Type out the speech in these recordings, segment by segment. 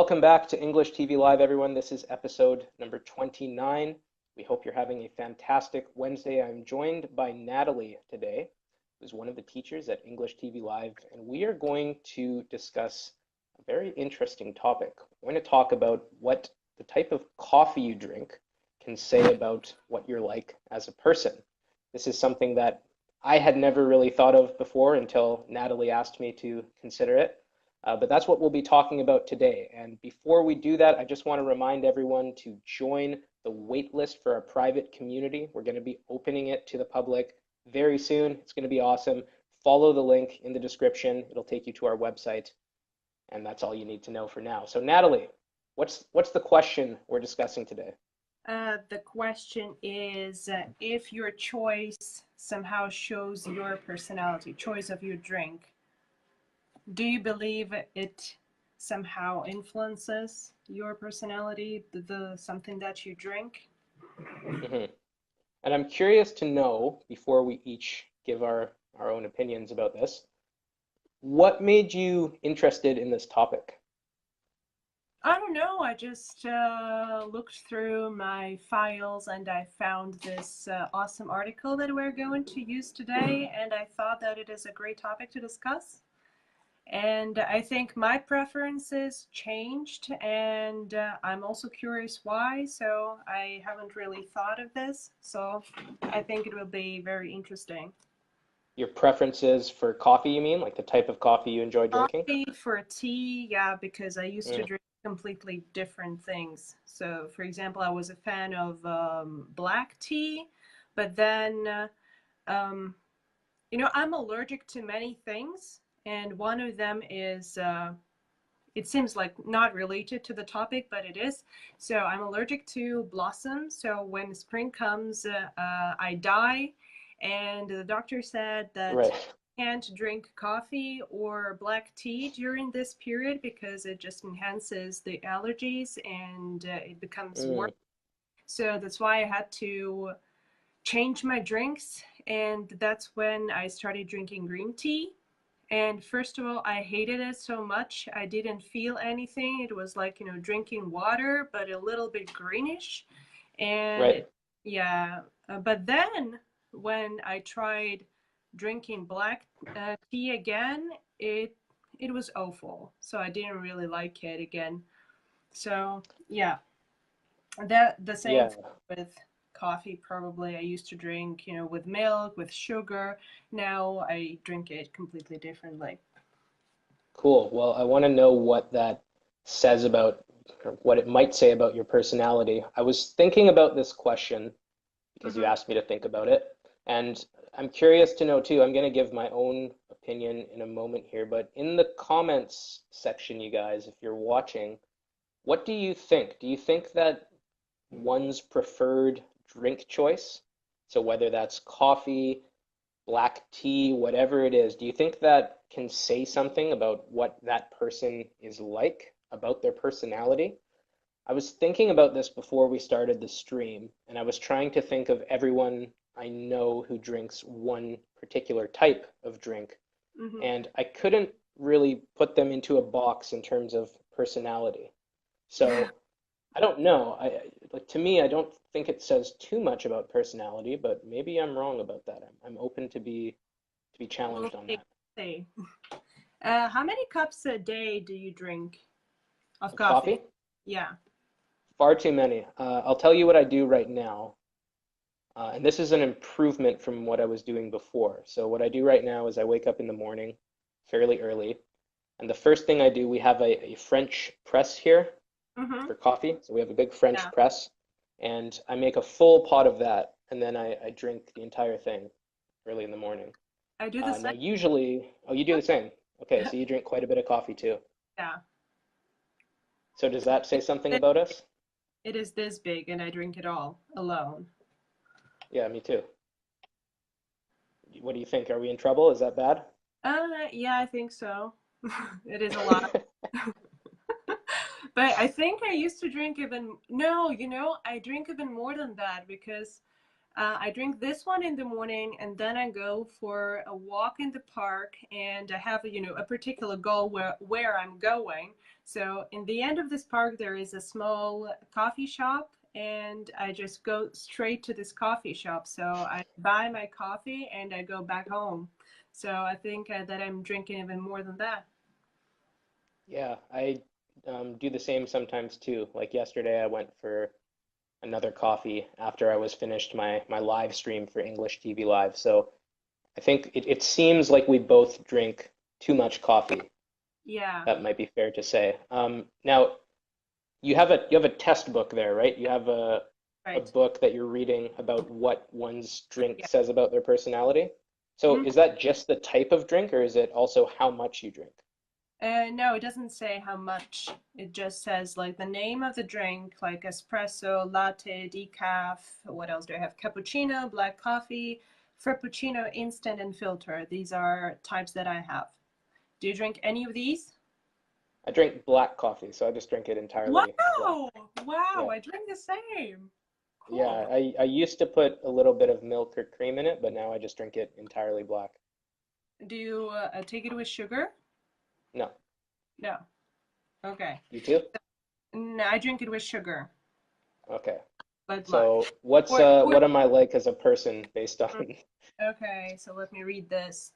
Welcome back to English TV Live, everyone. This is episode number 29. We hope you're having a fantastic Wednesday. I'm joined by Natalie today, who's one of the teachers at English TV Live, and we are going to discuss a very interesting topic. We're going to talk about what the type of coffee you drink can say about what you're like as a person. This is something that I had never really thought of before until Natalie asked me to consider it. But that's what we'll be talking about today. And before we do that, I just want to remind everyone to join the waitlist for our private community. We're going to be opening it to the public very soon. It's going to be awesome. Follow the link in the description. It'll take you to our website. And that's all you need to know for now. So Natalie, what's the question we're discussing today? The question is, if your choice somehow shows your personality, choice of your drink, do you believe it somehow influences your personality, something that you drink? Mm-hmm. And I'm curious to know, before we each give our own opinions about this, what made you interested in this topic? I don't know. I just looked through my files and I found this awesome article that we're going to use today, and I thought that it is a great topic to discuss. And I think my preferences changed, and I'm also curious why, so I haven't really thought of this, so I think it will be very interesting. Your preferences for coffee, you mean? Like the type of coffee you enjoy drinking? Coffee for tea, yeah, because I used to drink completely different things. So, for example, I was a fan of black tea, but then, I'm allergic to many things. And one of them is, it seems like not related to the topic, but it is. So I'm allergic to blossoms. So when spring comes, I die. And the doctor said that I can't drink coffee or black tea during this period because it just enhances the allergies and it becomes worse. So that's why I had to change my drinks. And that's when I started drinking green tea. And first of all, I hated it so much. I didn't feel anything. It was like, drinking water, but a little bit greenish. And yeah, but then when I tried drinking black tea again, it was awful. So I didn't really like it again. So yeah, the same with coffee. Probably I used to drink, with milk, with sugar. Now I drink it completely differently. Cool. Well, I want to know what that says about, or what it might say about your personality. I was thinking about this question because you asked me to think about it. And I'm curious to know too, I'm going to give my own opinion in a moment here, but in the comments section, you guys, if you're watching, what do you think? Do you think that one's preferred drink choice, so whether that's coffee, black tea, whatever it is, do you think that can say something about what that person is like, about their personality? I was thinking about this before we started the stream, and I was trying to think of everyone I know who drinks one particular type of drink, and I couldn't really put them into a box in terms of personality. So I don't know. To me, I don't think it says too much about personality, but maybe I'm wrong about that. I'm open to be challenged on that. How many cups a day do you drink of coffee? Yeah. Far too many. I'll tell you what I do right now. And this is an improvement from what I was doing before. So what I do right now is I wake up in the morning fairly early. And the first thing I do, we have a French press here for coffee. So we have a big French press. And I make a full pot of that. And then I drink the entire thing early in the morning. I do the same. Now usually, you do the same. Okay, so you drink quite a bit of coffee too. Yeah. So does that say something about us? It is this big and I drink it all alone. Yeah, me too. What do you think? Are we in trouble? Is that bad? Yeah, I think so. It is a lot. But I think I used to drink I drink even more than that because I drink this one in the morning, and then I go for a walk in the park, and I have, a particular goal where I'm going. So in the end of this park, there is a small coffee shop, and I just go straight to this coffee shop. So I buy my coffee and I go back home. So I think that I'm drinking even more than that. Yeah, I do the same sometimes too. Like yesterday, I went for another coffee after I was finished my live stream for English TV Live. So I think it seems like we both drink too much coffee. Yeah, That might be fair to say. Now you have a test book there, right? You have a right. book that you're reading about what one's drink Yeah. says about their personality. So Mhm. is that just the type of drink, or is it also how much you drink? No, it doesn't say how much. It just says like the name of the drink, like espresso, latte, decaf. What else do I have? Cappuccino, black coffee, frappuccino, instant, and filter. These are types that I have. Do you drink any of these? I drink black coffee, so I just drink it entirely black. Wow! Wow, Yeah. I drink the same. Cool. Yeah, I used to put a little bit of milk or cream in it, but now I just drink it entirely black. Do you take it with sugar? No, No. Okay. you too? No, I drink it with sugar, Okay. but black. So what's Or what am I like as a person based on okay, so let me read this.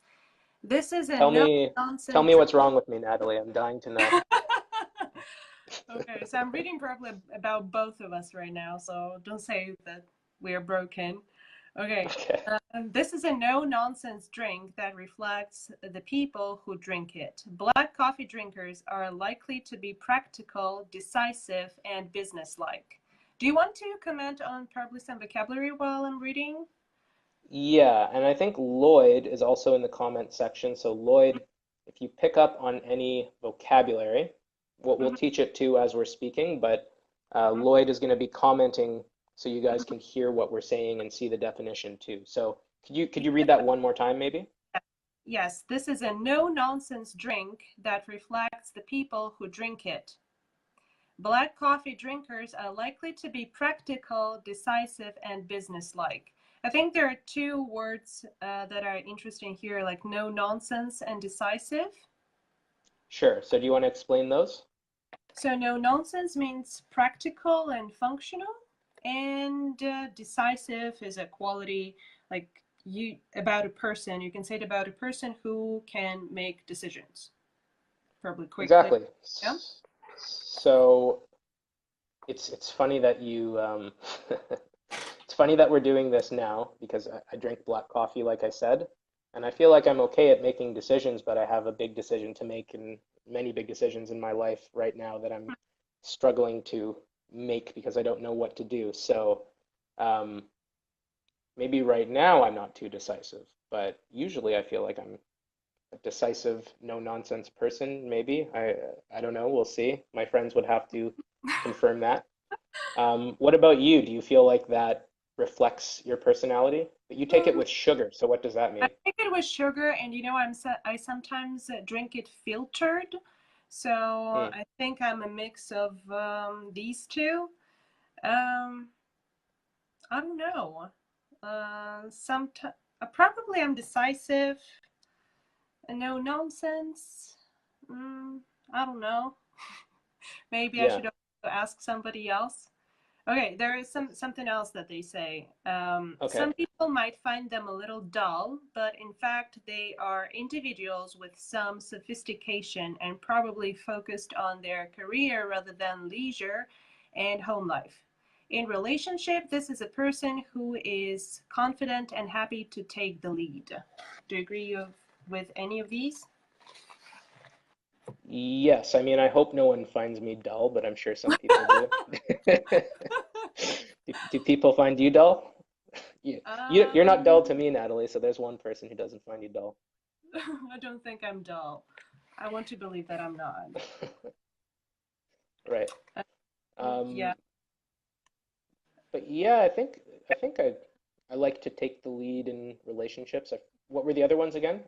This is a tell no me tell nonsense me drink. what's wrong with me, Natalie. I'm dying to know. Okay, so I'm reading probably about both of us right now, so don't say that we are broken. Okay, Okay. this is a no nonsense drink that reflects the people who drink it. Black coffee drinkers are likely to be practical, decisive, and businesslike. Do you want to comment on probably some vocabulary while I'm reading? Yeah, and I think Lloyd is also in the comment section. So Lloyd, if you pick up on any vocabulary, we'll Mhm, teach it too as we're speaking, but mhm, Lloyd is going to be commenting so you guys mhm. can hear what we're saying and see the definition too. So could you read that one more time maybe? Yes, this is a no nonsense drink that reflects the people who drink it. Black coffee drinkers are likely to be practical, decisive, and businesslike. I think there are two words that are interesting here, like no nonsense and decisive. Sure. So do you want to explain those? So, no nonsense means practical and functional, and decisive is a quality like you about a person. You can say it about a person who can make decisions probably quickly. Exactly. Yeah. So it's funny that you it's funny that we're doing this now because I drink black coffee, like I said, and I feel like I'm okay at making decisions, but I have a big decision to make and many big decisions in my life right now that I'm struggling to make because I don't know what to do. So um, maybe right now I'm not too decisive, but usually I feel like I'm a decisive, no nonsense person. Maybe I don't know. We'll see. My friends would have to confirm that. What about you? Do you feel like that reflects your personality? But you take it Um, with sugar, so what does that I mean? think it was sugar, and I sometimes drink it filtered. So Hmm, I think I'm a mix of these two. Um, I don't know. Sometimes probably I'm decisive and no nonsense. Mm, I don't know. Maybe I yeah, should also ask somebody else. Okay, there is something else that they say. okay. Some people might find them a little dull, but in fact, they are individuals with some sophistication and probably focused on their career rather than leisure and home life. In relationship, this is a person who is confident and happy to take the lead. Do you agree with any of these? Yes, I mean, I hope no one finds me dull, but I'm sure some people do. Do people find you dull? You're not dull to um, me, Natalie, so there's one person who doesn't find you dull. I don't think I'm dull. I want to believe that I'm not. Right. Yeah. Um, but yeah, I think I like to take the lead in relationships. What were the other ones again?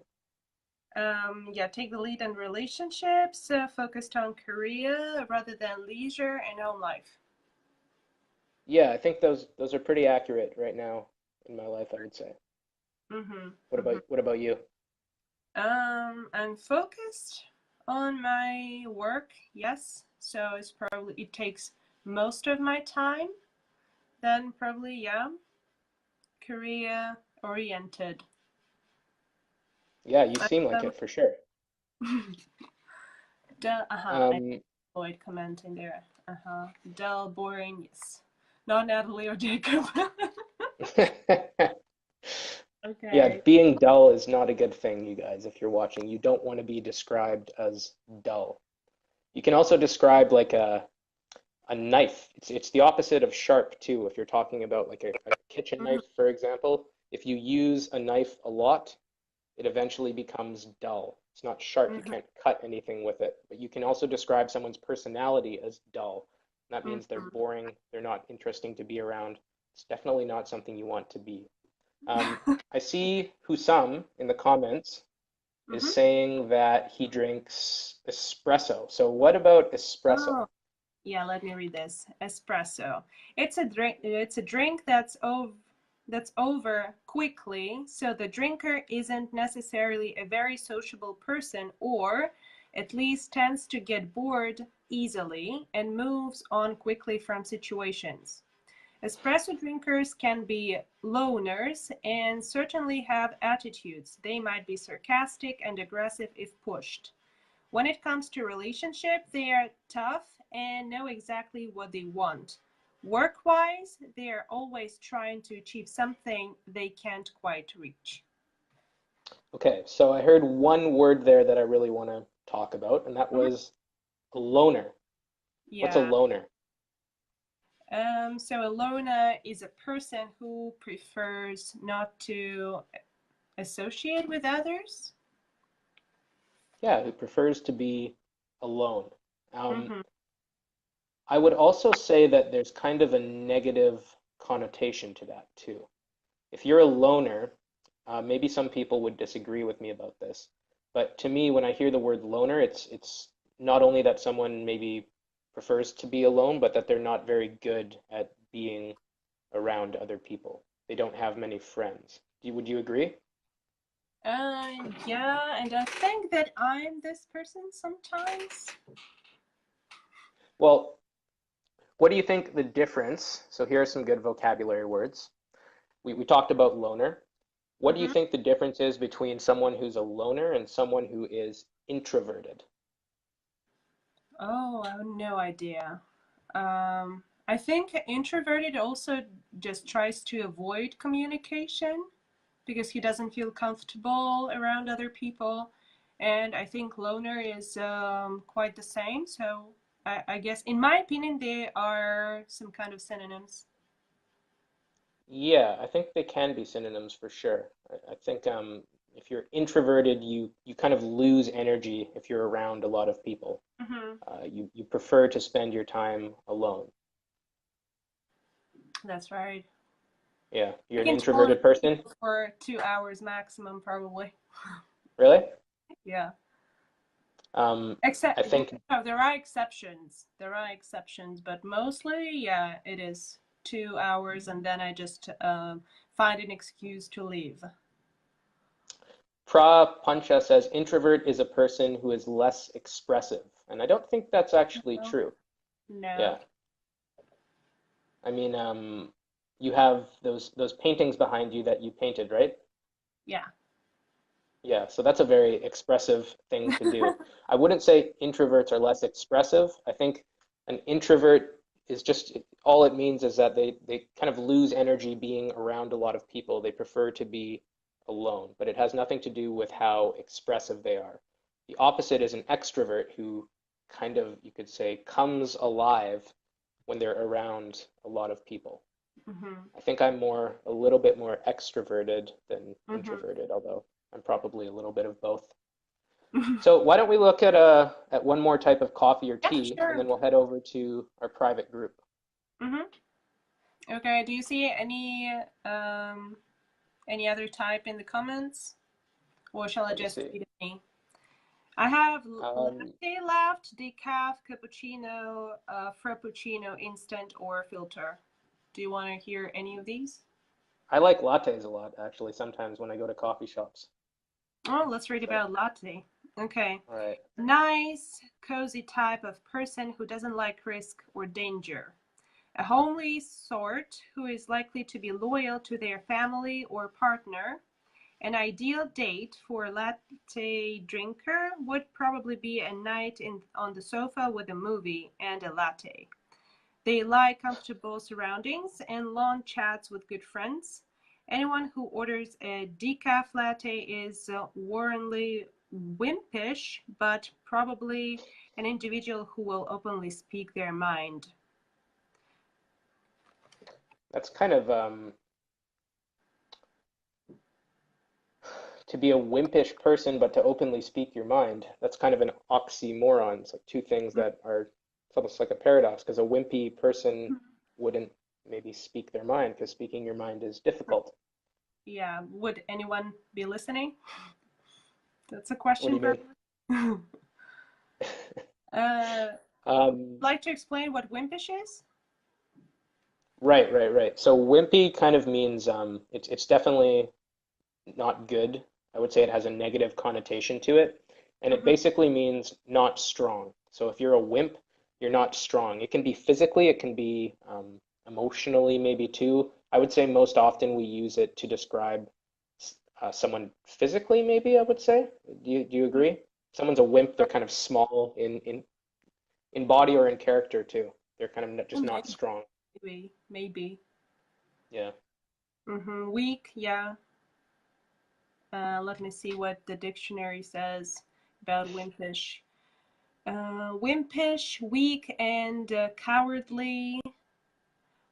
Yeah, take the lead in relationships, focused on career rather than leisure and home life. Yeah, I think those are pretty accurate right now. in my life, I would say. Mm-hmm. What about you? I'm focused on my work, yes. So it takes most of my time. Then probably, yeah, career oriented. Yeah, you seem like Um, it for sure. I Um, avoid commenting there. Dull, boring, yes. Not Natalie or Jacob. yeah, Okay. being dull is not a good thing, you guys, if you're watching. You don't want to be described as dull. You can also describe like a knife. It's the opposite of sharp too. If you're talking about like a kitchen Mhm. knife, for example, if you use a knife a lot, it eventually becomes dull. It's not sharp. You Mhm. can't cut anything with it. But you can also describe someone's personality as dull. That means they're Mhm. boring. They're not interesting to be around. It's definitely not something you want to be. Um, I see Husam in the comments is Mhm. saying that he drinks espresso. So what about espresso? Oh, yeah, let me read this. Espresso. It's a drink that's over quickly, so the drinker isn't necessarily a very sociable person, or at least tends to get bored easily and moves on quickly from situations. Espresso drinkers can be loners and certainly have attitudes. They might be sarcastic and aggressive if pushed. When it comes to relationship, they are tough and know exactly what they want. Work-wise, they are always trying to achieve something they can't quite reach. Okay, so I heard one word there that I really want to talk about, and that Mhm. was a loner. What's a Yeah. loner? So a loner is a person who prefers not to associate with others. Yeah, who prefers to be alone. Um, Mm-hmm. I would also say that there's kind of a negative connotation to that too. If you're a loner, maybe some people would disagree with me about this, but to me, when I hear the word loner, it's not only that someone maybe prefers to be alone, but that they're not very good at being around other people. They don't have many friends. Would you agree? Yeah, and I think that I'm this person sometimes. Well, what do you think the difference? So here are some good vocabulary words. We talked about loner. What do you Mm-hmm. think the difference is between someone who's a loner and someone who is introverted? Oh, I have no idea. I think introverted also just tries to avoid communication because he doesn't feel comfortable around other people. And I think loner is quite the same. So I guess, in my opinion, they are some kind of synonyms. Yeah, I think they can be synonyms for sure. I think if you're introverted, you kind of lose energy if you're around a lot of people. Hmm. You prefer to spend your time alone. That's right. Yeah, I you're an can tolerate introverted person, people for 2 hours maximum, probably. really? Yeah. Um, I Except, think no, there are exceptions. There are exceptions, but mostly, yeah, it is 2 hours, and then I just find an excuse to leave. Pra Pancha says introvert is a person who is less expressive, and I don't think that's actually No, true. no, Yeah, I mean, you have those paintings behind you that you painted, right? yeah. Yeah, so that's a very expressive thing to do. I wouldn't say introverts are less expressive. I think an introvert is just all it means is that they kind of lose energy being around a lot of people. They prefer to be alone, but it has nothing to do with how expressive they are. The opposite is an extrovert who kind of, you could say, comes alive when they're around a lot of people. Hmm. I think I'm a little bit more extroverted than Hmm. introverted, although I'm probably a little bit of both. Hmm. So why don't we look at one more type of coffee or Yeah, tea, and sure. then we'll head over to our private group. Hmm. Okay. Do you see any other type in the comments, or shall I Let me just see. read it? Me? I have Um, latte left, decaf, cappuccino, frappuccino, instant, or filter. Do you want to hear any of these? I like lattes a lot, actually, sometimes when I go to coffee shops. Oh, let's read So, about latte. Okay. all right. Nice, cozy type of person who doesn't like risk or danger. A homely sort who is likely to be loyal to their family or partner. An ideal date for a latte drinker would probably be a night on the sofa with a movie and a latte. They like comfortable surroundings and long chats with good friends. Anyone who orders a decaf latte is warranly wimpish, but probably an individual who will openly speak their mind. That's kind of to be a wimpish person, but to openly speak your mind. That's kind of an oxymoron. It's like two things that are, it's almost like a paradox, because a wimpy person wouldn't maybe speak their mind, because speaking your mind is difficult. Yeah, would anyone be listening? That's a What do question you for mean? uh, Um, like to explain what wimpish is? right. So wimpy kind of means it's definitely not good. I would say it has a negative connotation to it, and it Mm-hmm. basically means not strong. So if you're a wimp, you're not strong. It can be physically, it can be emotionally, maybe too. I would say most often we use it to describe someone physically, maybe I would say. Do you agree? Someone's a wimp, they're kind of small in body or in character too. They're kind of just not strong. Maybe. Yeah. Mm-hmm. Weak, yeah. Let me see what the dictionary says about wimpish. Wimpish, weak, and cowardly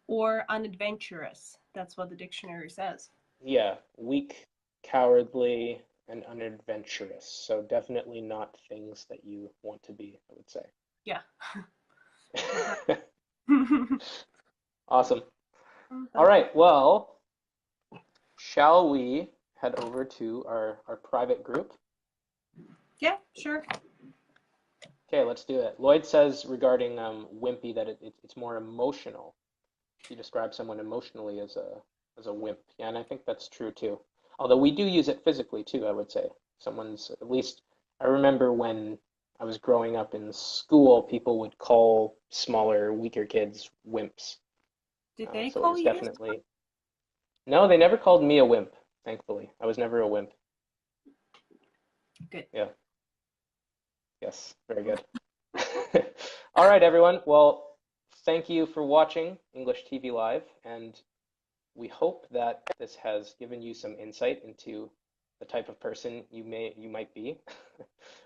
or unadventurous. That's what the dictionary says. Yeah, weak, cowardly, and unadventurous. So definitely not things that you want to be, I would say. Yeah. Awesome. All right, well, shall we head over to our private group? Yeah, sure. Okay, let's do it. Lloyd says regarding wimpy that it's more emotional. He describes someone emotionally as a wimp. Yeah, and I think that's true too. Although we do use it physically too, I would say. Someone's at least I remember when I was growing up in school, people would call smaller, weaker kids wimps. Did they So it call was you? definitely no, they never called me a wimp, thankfully. I was never a wimp. Good. Yeah. Yes, very good. All right, everyone. Well, thank you for watching English TV Live, and we hope that this has given you some insight into the type of person you might be.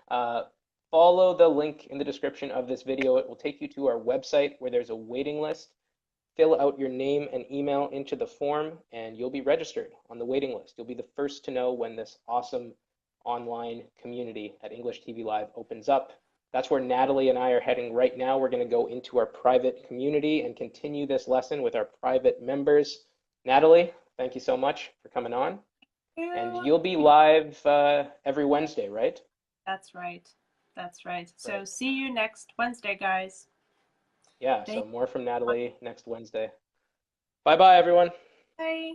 Uh, follow the link in the description of this video. It will take you to our website where there's a waiting list. Fill out your name and email into the form, and you'll be registered on the waiting list. You'll be the first to know when this awesome online community at English TV Live opens up. That's where Natalie and I are heading right now. We're going to go into our private community and continue this lesson with our private members. Natalie, thank you so much for coming on. And You. you'll be live every Wednesday, right? That's right. That's right. So Right. see you next Wednesday, guys. Yeah, so Thank more from you. Natalie next Wednesday. Bye bye, everyone. Bye.